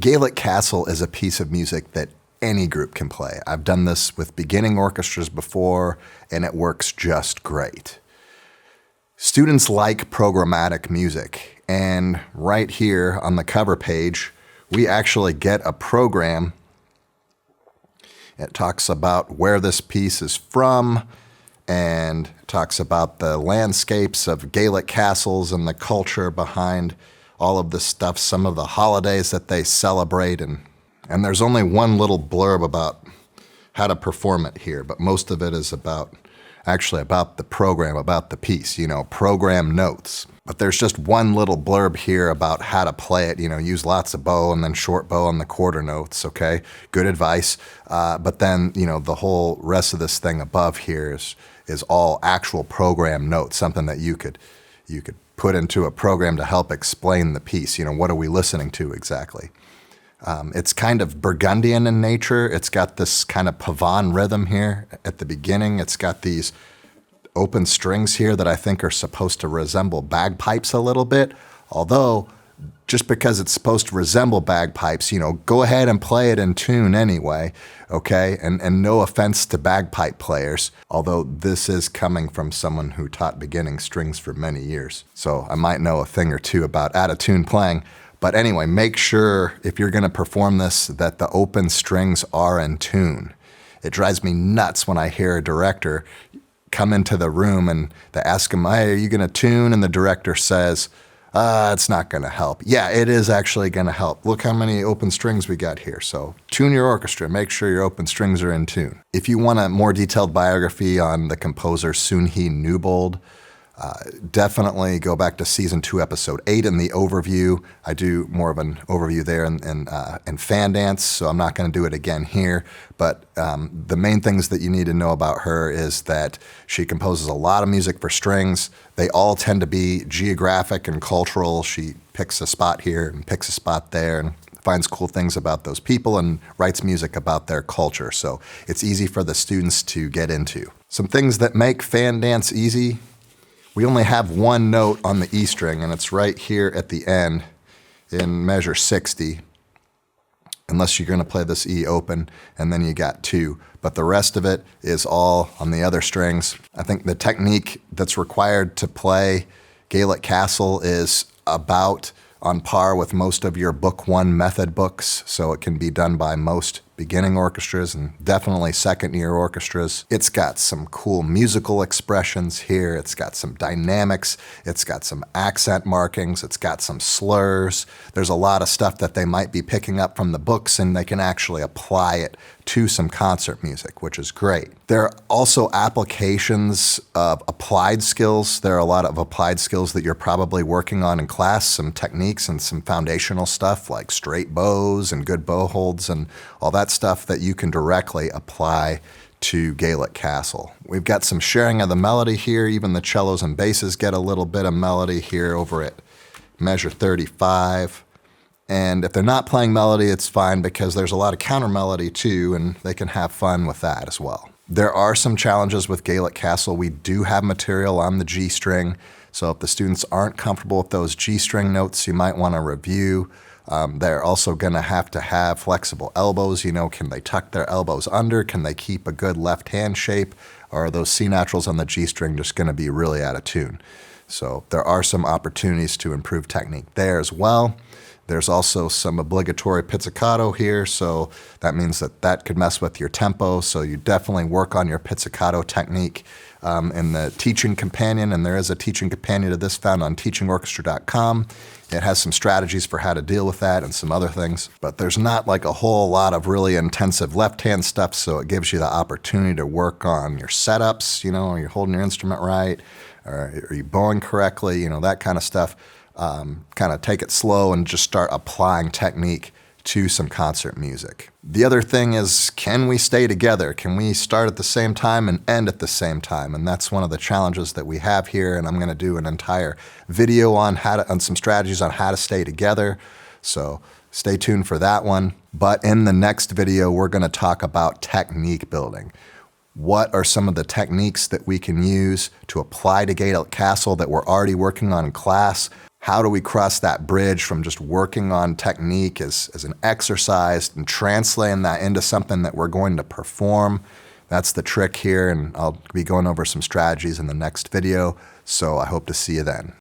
Gaelic Castle is a piece of music that any group can play. I've done this with beginning orchestras before, and it works just great. Students like programmatic music, and right here on the cover page, we actually get a program. It talks about where this piece is from, and talks about the landscapes of Gaelic castles and the culture behind all of this stuff, some of the holidays that they celebrate, and there's only one little blurb about how to perform it here, but most of it is about the program, about the piece, program notes. But there's just one little blurb here about how to play it, use lots of bow and then short bow on the quarter notes, okay? Good advice. But then, the whole rest of this thing above here is all actual program notes, something that you could put into a program to help explain the piece. What are we listening to exactly? It's kind of Burgundian in nature. It's got this kind of pavane rhythm here at the beginning. It's got these open strings here that I think are supposed to resemble bagpipes a little bit. Although, just because it's supposed to resemble bagpipes, go ahead and play it in tune anyway, okay? And no offense to bagpipe players, although this is coming from someone who taught beginning strings for many years. So I might know a thing or two about out-of-tune playing. But anyway, make sure if you're going to perform this that the open strings are in tune. It drives me nuts when I hear a director come into the room and they ask him, hey, are you going to tune? And the director says, it's not going to help. Yeah, it is actually going to help. Look how many open strings we got here. So tune your orchestra. Make sure your open strings are in tune. If you want a more detailed biography on the composer Sunhi Newbold, definitely go back to season 2, episode 8 in the overview. I do more of an overview there in Fan Dance, so I'm not going to do it again here. But the main things that you need to know about her is that she composes a lot of music for strings. They all tend to be geographic and cultural. She picks a spot here and picks a spot there and finds cool things about those people and writes music about their culture. So it's easy for the students to get into. Some things that make Fan Dance easy. We only have one note on the E string, and it's right here at the end in measure 60, unless you're going to play this E open, and then you got 2. But the rest of it is all on the other strings. I think the technique that's required to play Gaelic Castle is about on par with most of your Book 1 method books, so it can be done by most beginning orchestras and definitely second-year orchestras. It's got some cool musical expressions here. It's got some dynamics. It's got some accent markings. It's got some slurs. There's a lot of stuff that they might be picking up from the books, and they can actually apply it to some concert music, which is great. There are also applications of applied skills. There are a lot of applied skills that you're probably working on in class, some techniques and some foundational stuff like straight bows and good bow holds and all that stuff that you can directly apply to Gaelic Castle. We've got some sharing of the melody here. Even the cellos and basses get a little bit of melody here over at measure 35. And if they're not playing melody, it's fine because there's a lot of counter melody too, and they can have fun with that as well. There are some challenges with Gaelic Castle. We do have material on the G string, so if the students aren't comfortable with those G string notes, you might want to review. They're also going to have flexible elbows. Can they tuck their elbows under? Can they keep a good left hand shape? Or are those C naturals on the G string just going to be really out of tune? So there are some opportunities to improve technique there as well. There's also some obligatory pizzicato here, so that means that could mess with your tempo, so you definitely work on your pizzicato technique in the teaching companion, and there is a teaching companion to this found on teachingorchestra.com. It has some strategies for how to deal with that and some other things, but there's not like a whole lot of really intensive left-hand stuff, so it gives you the opportunity to work on your setups, are you holding your instrument right, or are you bowing correctly, that kind of stuff. Kind of take it slow and just start applying technique to some concert music. The other thing is, can we stay together? Can we start at the same time and end at the same time? And that's one of the challenges that we have here, and I'm going to do an entire video on some strategies on how to stay together. So stay tuned for that one. But in the next video, we're going to talk about technique building. What are some of the techniques that we can use to apply to Gaelic Castle that we're already working on in class? How do we cross that bridge from just working on technique as an exercise and translating that into something that we're going to perform? That's the trick here, and I'll be going over some strategies in the next video, so I hope to see you then.